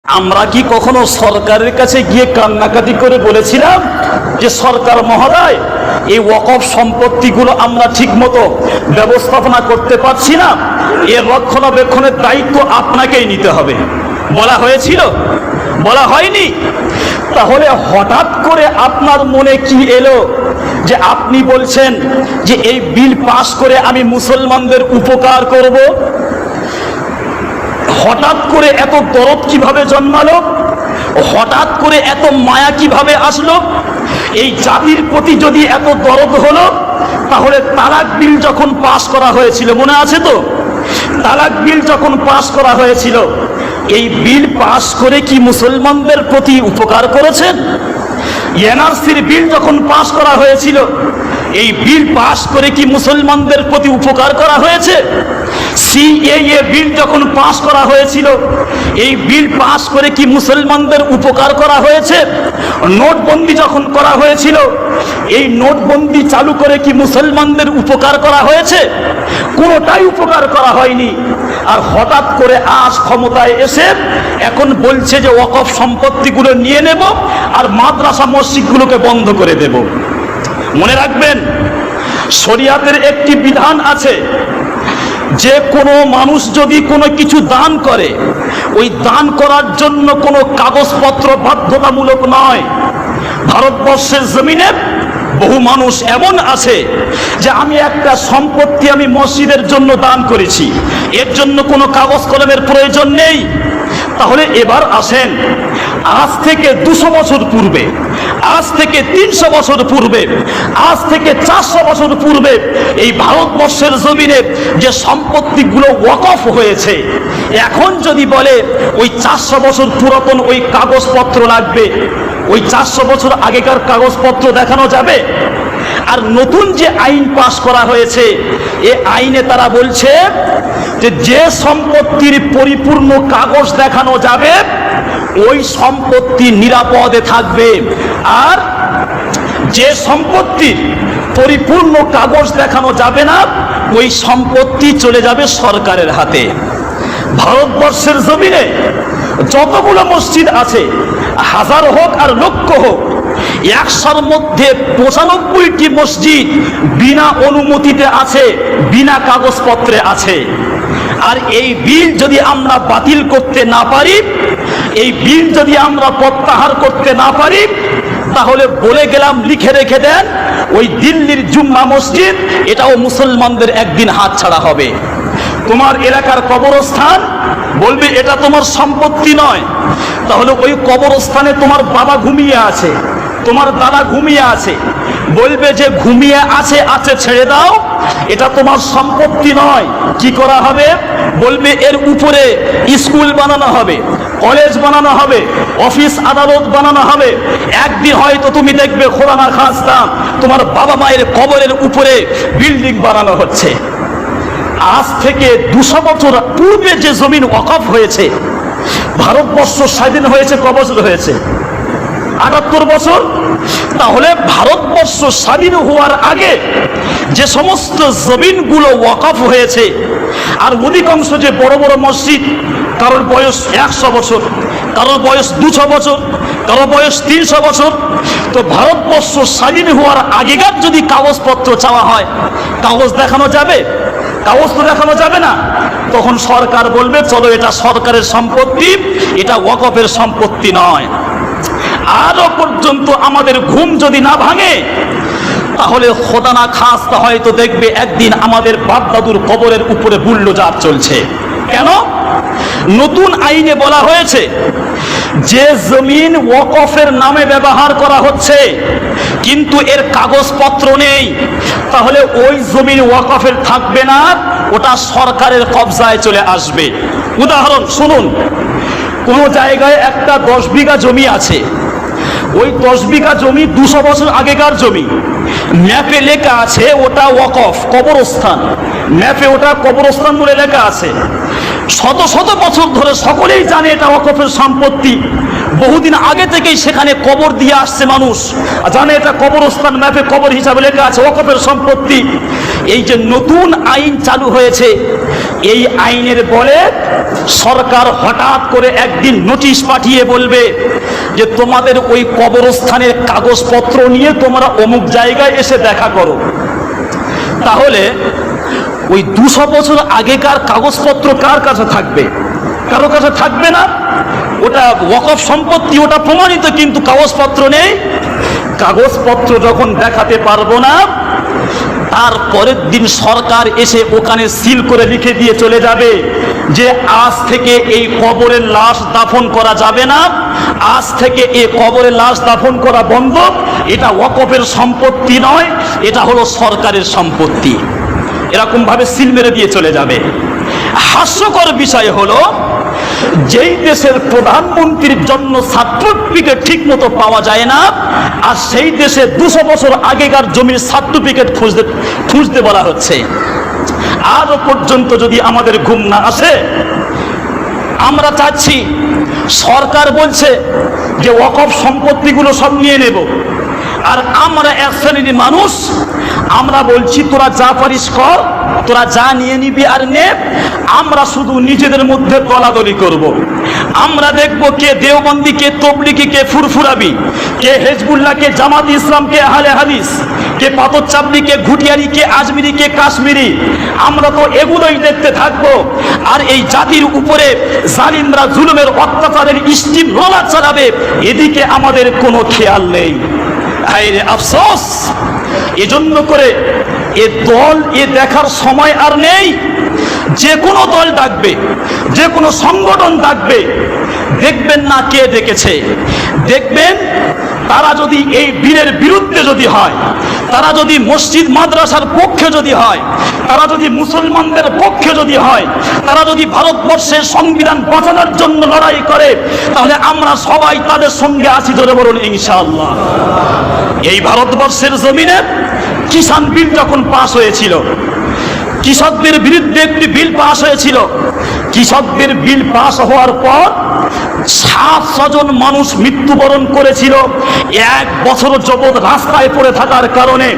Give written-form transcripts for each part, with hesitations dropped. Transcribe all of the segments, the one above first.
আমরা কি কখনো সরকারের কাছে গিয়ে কান্নাকাটি করে বলেছিলাম যে সরকার মহোদয়, এই ওয়াকফ সম্পত্তিগুলো আমরা ঠিকমতো ব্যবস্থাপনা করতে পারছি না, এর রক্ষণাবেক্ষণের দায়িত্ব আপনাকেই নিতে হবে? বলা হয়েছিল? বলা হয়নি? তাহলে হঠাৎ করে আপনার মনে কি এলো যে আপনি বলছেন যে এই বিল পাস করে আমি মুসলমানদের উপকার করব? হঠাৎ করে এত দরদ কিভাবে জন্মালো? হঠাৎ করে এত মায়া কিভাবে আসলো? এই জাতির প্রতি যদি এত দরদ হলো, তাহলে তালাক বিল যখন পাস করা হয়েছিল, মনে আছে তো? তালাক বিল যখন পাস করা হয়েছিল, এই বিল পাস করে কি মুসলমানদের প্রতি উপকার করেছেন? এনআরসির বিল যখন পাস করা হয়েছিল, এই বিল পাস করে কি মুসলমানদের প্রতি উপকার করা হয়েছে? সিএএ বিল যখন পাস করা হয়েছিল, এই বিল পাস করে কি মুসলমানদের উপকার করা হয়েছে? নোটবন্দি যখন করা হয়েছিল, এই নোটবন্দি চালু করে কি মুসলমানদের উপকার করা হয়েছে? কোনোটাই উপকার করা হয়নি। আর হঠাৎ করে আজ ক্ষমতায় এসে এখন বলছে যে ওয়াকফ সম্পত্তিগুলো নিয়ে নেব আর মাদ্রাসা মসজিদগুলোকে বন্ধ করে দেব। মনে রাখবেন, শরিয়াতের একটি বিধান আছে যে কোনো মানুষ যদি কোনো কিছু দান করে, ওই দান করার জন্য কোনো কাগজপত্র বাধ্যতামূলক নয়। ভারতবর্ষের জমিনে বহু মানুষ এমন আছে যে আমি একটা সম্পত্তি আমি মসজিদের জন্য দান করেছি, এর জন্য কোনো কাগজ কলমের প্রয়োজন নেই। তাহলে এবার আসেন, আজ থেকে 200 বছর পূর্বে, আজ থেকে 300 বছর পূর্বে, আজ থেকে 400 বছর পূর্বে এই ভারতবর্ষের জমিনে যে সম্পত্তিগুলো ওয়াকফ হয়েছে, এখন যদি বলে ওই 400 বছর পুরাতন ওই কাগজপত্র লাগবে, ওই 400 বছর আগেকার কাগজপত্র দেখানো যাবে? আর নতুন যে আইন পাশ করা হয়েছে, এ আইনে তারা বলছে যে সম্পত্তির পরিপূর্ণ কাগজ দেখানো যাবে, ওই সম্পত্তি নিরাপদে থাকবে, আর যে সম্পত্তির পরিপূর্ণ কাগজ দেখানো যাবে না, ওই সম্পত্তি চলে যাবে সরকারের হাতে। ভারতবর্ষের জমিনে যতগুলো মসজিদ আছে, হাজার হোক আর লক্ষ হোক, 100-র মধ্যে 95টি মসজিদ বিনা অনুমতিতে আছে, বিনা কাগজপত্রে আছে। আর এই বিল যদি আমরা বাতিল করতে না পারি, এই বিল যদি আমরা প্রত্যাহার করতে না পারি, তাহলে বলে গেলাম, লিখে রেখে দেন, ওই দিল্লির জুম্মা মসজিদ এটাও মুসলমানদের একদিন হাতছাড়া হবে। তোমার এলাকার কবরস্থান বলবে এটা তোমার সম্পত্তি নয়, তাহলে ওই কবরস্থানে তোমার বাবা ঘুমিয়ে আছে, তোমার দাদা ঘুমিয়ে আছে, বলবে যে ঘুমিয়ে আছে আছে ছেড়ে দাও, এটা তোমার সম্পত্তি নয়। কি করা হবে? বলবে এর উপরে স্কুল বানানো হবে, কলেজ বানানো হবে, অফিস আদালত বানানো হবে। একদিন হয়তো তুমি দেখবে খোরানা খাস্তা তোমার বাবা মায়ের কবরের উপরে বিল্ডিং বানানো হচ্ছে। আজ থেকে 200 বছর পূর্বে যে জমিন ওয়াকফ হয়েছে, ভারতবর্ষ স্বাধীন হয়েছে ক বছর হয়েছে? 78 বছর। তাহলে ভারতবর্ষ স্বাধীন হওয়ার আগে যে সমস্ত জমিনগুলো ওয়াকফ হয়েছে, আর অধিকাংশ যে বড় বড় মসজিদ, কারোর বয়স 100 বছর, কারোর বয়স 200 বছর, কারোর বয়স 300 বছর, তো ভারতবর্ষ স্বাধীন হওয়ার আগেকার যদি কাগজপত্র চাওয়া হয়, কাগজ দেখানো যাবে? কাগজ তো দেখানো যাবে না। তখন সরকার বলবে চলো এটা সরকারের সম্পত্তি, এটা ওয়াকফের সম্পত্তি নয়। আজও পর্যন্ত আমাদের ঘুম যদি না ভাঙে, তাহলে খোদা না খাস্তা হয়তো দেখবে একদিন আমাদের বাপ দাদুর কবরের উপরে বুলডোজার চলছে। কেন? নতুন আইনে বলা হয়েছে যে জমিন ওয়াকফের নামে ব্যবহার করা হচ্ছে কিন্তু এর কাগজপত্র নেই, তাহলে ওই জমিন ওয়াকফের থাকবে না, ওটা সরকারের কবজায় চলে আসবে। উদাহরণ শুনুন, কোন জায়গায় একটা 10 বিঘা জমি আছে, ওই 10 বিঘা জমি 200 বছর আগেকার জমি, ম্যাপে লেখা আছে ওটা ওয়াকফ কবরস্থান। ম্যাপে ওটা কবরস্থান বলে লেখা আছে। শত শত বছর ধরে সকলেই জানে এটা ওয়াকফের সম্পত্তি। বহুদিন আগে থেকেই সেখানে কবর দিয়ে আসছে মানুষ, জানে এটা কবরস্থান, ম্যাপে কবর হিসাবে লেখা আছে ওয়াকফের সম্পত্তি। এই যে নতুন আইন চালু হয়েছে, এই আইনের বলে সরকার হঠাৎ করে একদিন নোটিশ পাঠিয়ে বলবে যে তোমাদের ওই কবরস্থানের কাগজপত্র নিয়ে তোমরা অমুক জায়গায় এসে দেখা করো। তাহলে ওই 200 বছর আগেকার কাগজপত্র কার কাছে থাকবে? কারো কাছে থাকবে না। ওটা ওয়াকফ সম্পত্তি, ওটা প্রমাণিত, কিন্তু কাগজপত্র নেই। কাগজপত্র যখন দেখাতে পারবো না, তার পরের দিন সরকার এসে ওখানে সিল করে লিখে দিয়ে চলে যাবে যে আজ থেকে এই কবরের লাশ দাফন করা যাবে না, আজ থেকে এই কবরের লাশ দাফন করা বন্ধ, এটা ওয়াকফের সম্পত্তি নয়, এটা হলো সরকারের সম্পত্তি। এরকম ভাবে সিল মেরে দিয়ে চলে যাবে। হাস্যকর বিষয় হলো, যেই দেশের প্রধানমন্ত্রীর জন্য সার্টিফিকেট ঠিক মতো পাওয়া যায় না, আর সেই দেশে 200 বছর আগেকার জমির সার্টিফিকেট খুঁজতে বলা হচ্ছে। আজও পর্যন্ত যদি আমাদের ঘুম না আসে, আমরা চাচ্ছি, সরকার বলছে যে ওয়াকফ সম্পত্তিগুলো সব নিয়ে নেব, আর আমরা এক শ্রেণীর মানুষ, আমরা বলছি তোরা যা পারিস কর, তোরা যা নিয়ে নিবি আর নে, আমরা শুধু নিজেদের মধ্যে দলাদলি করব। আমরা দেখব কে দেওবন্দি, কে তবলিগি, কে ফুরফুরাবি, কে হেজবুল্লাহ, কে জামাত ইসলাম, কে আহলে হাদিস, কে পাথর চাপড়ি, কে ঘুটিয়ারি, কে আজমিরি, কে কাশ্মীরি। আমরা তো এগুলোই দেখতে থাকবো, আর এই জাতির উপরে জালিমরা জুলুমের অত্যাচারের স্টিম রোলার চালাবে, এদিকে আমাদের কোনো খেয়াল নেই। হায়রে আফসোস! এজন্য করে এ দল এ দেখার সময় আর নেই। যে কোনো দল ডাকবে, যে কোনো সংগঠন ডাকবে, দেখবেন না কে ডেকেছে, দেখবেন তারা যদি এই বীরের বিরুদ্ধে যদি হয়, তারা যদি মসজিদ মাদ্রাসার পক্ষে যদি হয়, তারা যদি মুসলমানদের পক্ষে যদি হয়, তারা যদি ভারতবর্ষের সংবিধান বাঁচানোর জন্য লড়াই করে, তাহলে আমরা সবাই তাদের সঙ্গে আছি। ধরে বলুন ইনশাআল্লাহ। এই ভারতবর্ষের জমিনে কিষাণ বিল যখন পাস হয়েছিল, কৃষকদের বিরুদ্ধে একটি বিল পাস হয়েছিল। কৃষকদের বিল পাস হওয়ার পর 700 জন মানুষ মৃত্যুবরণ করেছিল। 1 বছর যাবৎ রাস্তায় পড়ে থাকার কারণে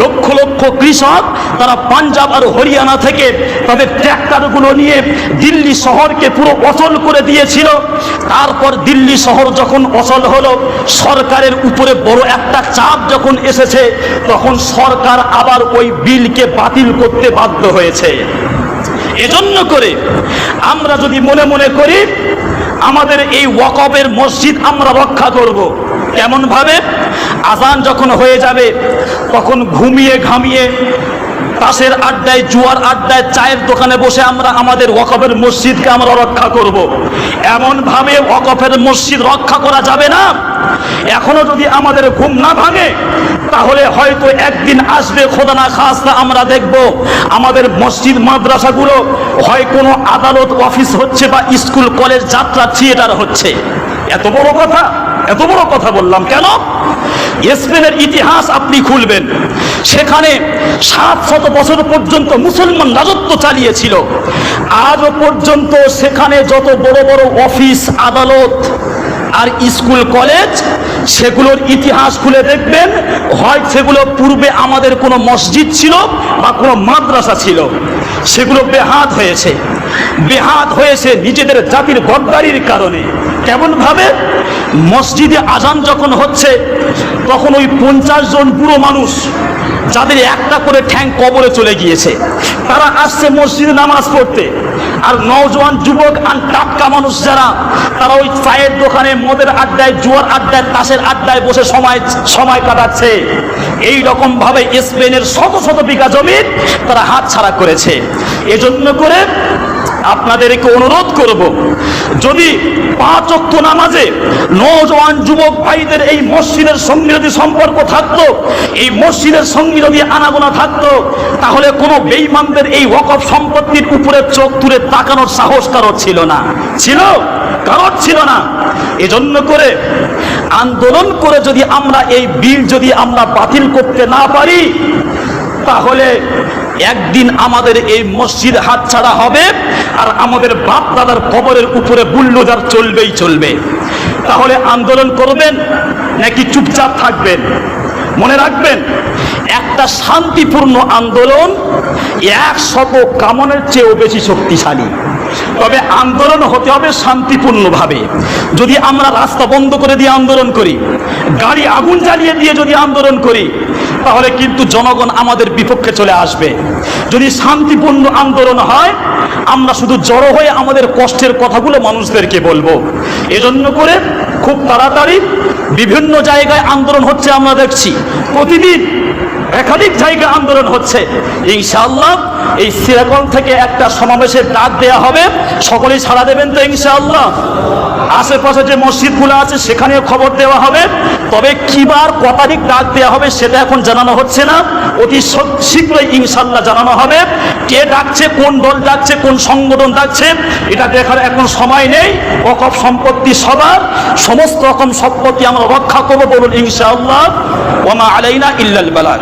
লক্ষ লক্ষ কৃষক তারা পাঞ্জাব আর হরিয়ানা থেকে তাদের ট্র্যাক্টরগুলো নিয়ে দিল্লি শহরকে পুরো অচল করে দিয়েছিল। তারপর দিল্লি শহর যখন অচল হলো, সরকারের উপরে বড় একটা চাপ যখন এসেছে, তখন সরকার আবার ওই বিলকে বাতিল করতে বাধ্য হয়েছে। এজন্য করে আমরা যদি মনে মনে করি আমাদের এই ওয়াকফের মসজিদ আমরা রক্ষা করব, কেমন ভাবে? আজান যখন হয়ে যাবে, তখন ঘুমিয়ে ঘামিয়ে তাসের আড্ডায়, জুয়ার আড্ডায়, চায়ের দোকানে বসে আমরা আমাদের ওয়াকফের মসজিদকে আমরা রক্ষা করব। এমন ভাবে ওয়াকফের মসজিদ রক্ষা করা যাবে না। এখনো যদি আমাদের ঘুম না ভাঙে, তাহলে হয়তো একদিন আসবে, খোদা না খাস্তা, আমরা দেখব আমাদের মসজিদ মাদ্রাসাগুলো হয় কোনো আদালত অফিস হচ্ছে বা স্কুল কলেজ যাত্রা থিয়েটার হচ্ছে। এত বড় কথা, এত বড় কথা বললাম কেন? স্পেনের ইতিহাস আপনি খুলবেন, সেখানে 700 বছর পর্যন্ত মুসলমান রাজত্ব চালিয়েছিল। আজও পর্যন্ত সেখানে যত বড় বড় অফিস, আদালত আর স্কুল কলেজ, সেগুলোর ইতিহাস খুলে দেখবেন, হয় সেগুলো পূর্বে আমাদের কোনো মসজিদ ছিল বা কোনো মাদ্রাসা ছিল, সেগুলো বেহাত হয়েছে। বেহাত হয়েছে নিজেদের জাতির গদ্দারির কারণে। কেমন ভাবে? মসজিদে আজান যখন হচ্ছে, তখন ওই 50 জন বুড়ো মানুষ যাদের একটা করে ঠ্যাং কবরে চলে গিয়েছে, তারা আসছে মসজিদে নামাজ পড়তে। আর নওজোয়ান যুবক আর টাটকা মানুষ যারা, তারা ওই চায়ের দোকানে, মদের আড্ডায়, জুয়ার আড্ডায়, তাসের আড্ডায় বসে সময় কাটাচ্ছে। এই রকম ভাবে স্পেনের শত শত বিঘা জমি তারা হাতছাড়া করেছে। এজন্য করে আপনাদেরকে অনুরোধ করব, যদি 5 ওয়াক্ত নামাজে নওজোয়ান যুবক ভাইদের এই মসজিদের সঙ্গে যদি সম্পর্ক থাকতো, এই মসজিদের সঙ্গে যদি আনাগোনা থাকতো, তাহলে কোনো বেঈমানদের এই ওয়াকফ সম্পত্তির উপরে চোখ তুলে তাকানোর সাহস কারোর ছিল না। ছিল? কারোর ছিল না। এজন্য করে আন্দোলন করে যদি আমরা এই বিল যদি আমরা বাতিল করতে না পারি, তাহলে একদিন আমাদের এই মসজিদ হাতছাড়া হবে, আর আমাদের বাপ দাদার কবরের উপরে বুল্ডোজার চলবেই চলবে। তাহলে আন্দোলন করবেন নাকি চুপচাপ থাকবেন? মনে রাখবেন, একটা শান্তিপূর্ণ আন্দোলন 100 কামানের চেয়েও বেশি শক্তিশালী। তবে আন্দোলন হতে হবে শান্তিপূর্ণভাবে। যদি আমরা রাস্তা বন্ধ করে দিয়ে আন্দোলন করি, গাড়ি আগুন জ্বালিয়ে দিয়ে যদি আন্দোলন করি, তাহলে কিন্তু জনগণ আমাদের বিপক্ষে চলে আসবে। যদি শান্তিপূর্ণ আন্দোলন হয়, আমরা শুধু জড়ো হয়ে আমাদের কষ্টের কথাগুলো মানুষদেরকে বলবো। এজন্য করে খুব তাড়াতাড়ি বিভিন্ন জায়গায় আন্দোলন হচ্ছে, আমরা দেখছি প্রতিদিন একাধিক জায়গায় আন্দোলন হচ্ছে। ইনশাআল্লাহ এই সিরাজগঞ্জ থেকে একটা সমাবেশের ডাক দেয়া হবে, সকলেই সাড়া দেবেন তো ইনশাআল্লাহ? আশেপাশে যে মসজিদগুলো আছে সেখানেও খবর দেওয়া হবে। তবে কিবার ক তারিখ ডাক দেওয়া হবে সেটা এখন জানানো হচ্ছে না, অতি শীঘ্রই ইনশাআল্লাহ জানানো হবে। কে ডাকছে, কোন দল ডাকছে, কোন সংগঠন ডাকছে, এটা দেখার এখন সময় নেই। ওয়াকফ সম্পত্তি সবার, সমস্ত রকম সম্পত্তি আমরা রক্ষা করবো, বলুন ইনশাআল্লাহ। ওয়া মা আলাইনা ইল্লাল বালাগ।